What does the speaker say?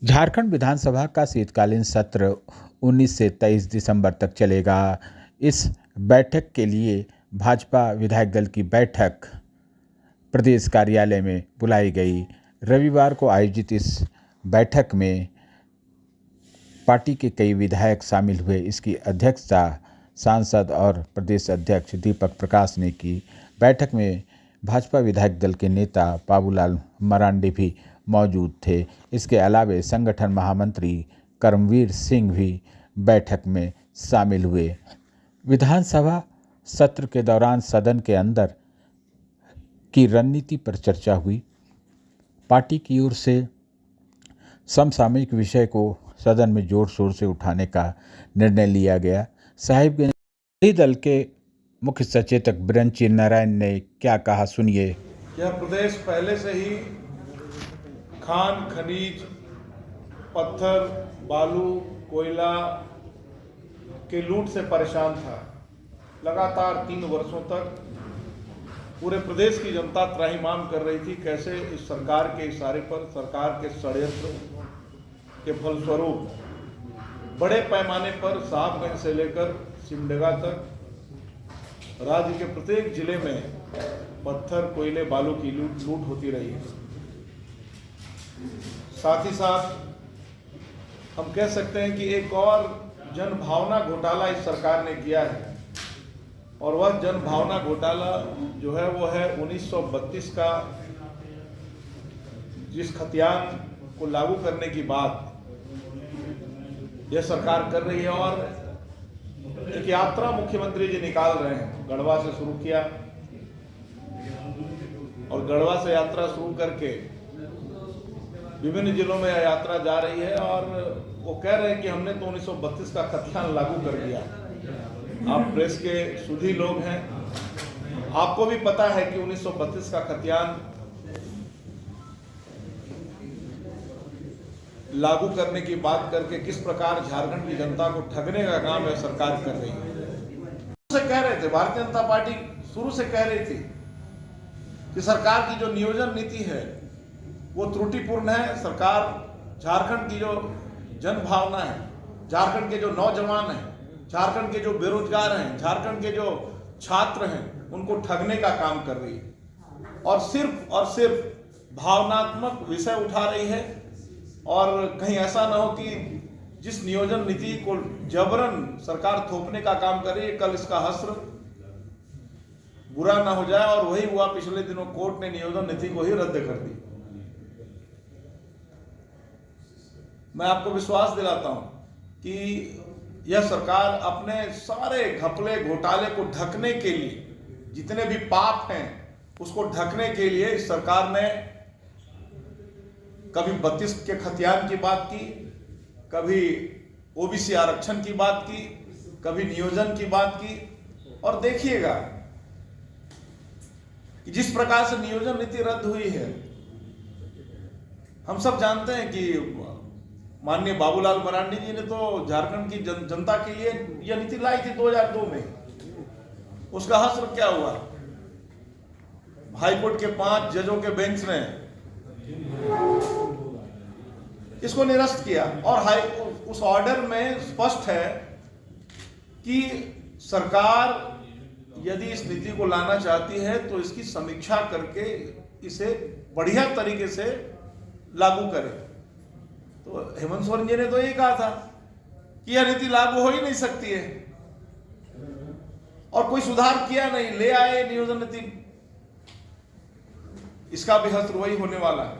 झारखंड विधानसभा का शीतकालीन सत्र 19 से 23 दिसंबर तक चलेगा। इस बैठक के लिए भाजपा विधायक दल की बैठक प्रदेश कार्यालय में बुलाई गई। रविवार को आयोजित इस बैठक में पार्टी के कई विधायक शामिल हुए। इसकी अध्यक्षता सांसद और प्रदेश अध्यक्ष दीपक प्रकाश ने की। बैठक में भाजपा विधायक दल के नेता बाबूलाल मरांडी भी मौजूद थे। इसके अलावे संगठन महामंत्री कर्मवीर सिंह भी बैठक में शामिल हुए। विधानसभा सत्र के दौरान सदन के अंदर की रणनीति पर चर्चा हुई। पार्टी की ओर से समसामयिक विषय को सदन में जोर शोर से उठाने का निर्णय लिया गया। साहिबगंज दल के मुख्य सचेतक बिरंची नारायण ने क्या कहा, सुनिए। यह प्रदेश पहले से ही खान खनिज, पत्थर, बालू, कोयला के लूट से परेशान था। लगातार 3 वर्षों तक पूरे प्रदेश की जनता त्राहिमाम कर रही थी कैसे इस सरकार के इशारे पर, सरकार के षड्यंत्र के फलस्वरूप बड़े पैमाने पर साहबगंज से लेकर सिमडेगा तक राज्य के प्रत्येक जिले में पत्थर, कोयले, बालू की लूट होती रही है। साथ ही साथ हम कह सकते हैं कि एक और जनभावना घोटाला इस सरकार ने किया है, और वह जनभावना घोटाला जो है वो है 1932 का, जिस खतियान को लागू करने की बात यह सरकार कर रही है। और एक यात्रा मुख्यमंत्री जी निकाल रहे हैं। गढ़वा से शुरू किया और गढ़वा से यात्रा शुरू करके विभिन्न जिलों में यात्रा जा रही है, और वो कह रहे हैं कि हमने तो 1932 का खतियान लागू कर दिया। आप प्रेस के सुधी लोग हैं, आपको भी पता है कि 1932 का खतियान लागू करने की बात करके किस प्रकार झारखंड की जनता को ठगने का काम है सरकार कर रही है। शुरू से कह रहे थे, भारतीय जनता पार्टी शुरू से कह रही थी कि सरकार की जो नियोजन नीति है वो त्रुटिपूर्ण है। सरकार झारखंड की जो जनभावना है, झारखंड के जो नौजवान हैं, झारखंड के जो बेरोजगार हैं, झारखंड के जो छात्र हैं, उनको ठगने का काम कर रही है और सिर्फ भावनात्मक विषय उठा रही है। और कहीं ऐसा ना हो कि जिस नियोजन नीति को जबरन सरकार थोपने का काम कर रही है, कल इसका हश्र बुरा ना हो जाए। और वही हुआ, पिछले दिनों कोर्ट ने नियोजन नीति को ही रद्द कर दी। मैं आपको विश्वास दिलाता हूं कि यह सरकार अपने सारे घपले घोटाले को ढकने के लिए, जितने भी पाप हैं उसको ढकने के लिए इस सरकार ने कभी 32 के खतियान की बात की, कभी ओबीसी आरक्षण की बात की, कभी नियोजन की बात की। और देखिएगा कि जिस प्रकार से नियोजन नीति रद्द हुई है, हम सब जानते हैं कि माननीय बाबूलाल मरांडी जी ने तो झारखंड की जनता के लिए यह नीति लाई थी 2002 में। उसका हश्र क्या हुआ? हाईकोर्ट के 5 जजों के बेंच ने इसको निरस्त किया। और उस ऑर्डर में स्पष्ट है कि सरकार यदि इस नीति को लाना चाहती है तो इसकी समीक्षा करके इसे बढ़िया तरीके से लागू करे। तो हेमंत सोरेन जी ने तो यही कहा था कि यह नीति लागू हो ही नहीं सकती है, और कोई सुधार किया नहीं, ले आए नियोजन नीति। इसका भी हश्र वही होने वाला है।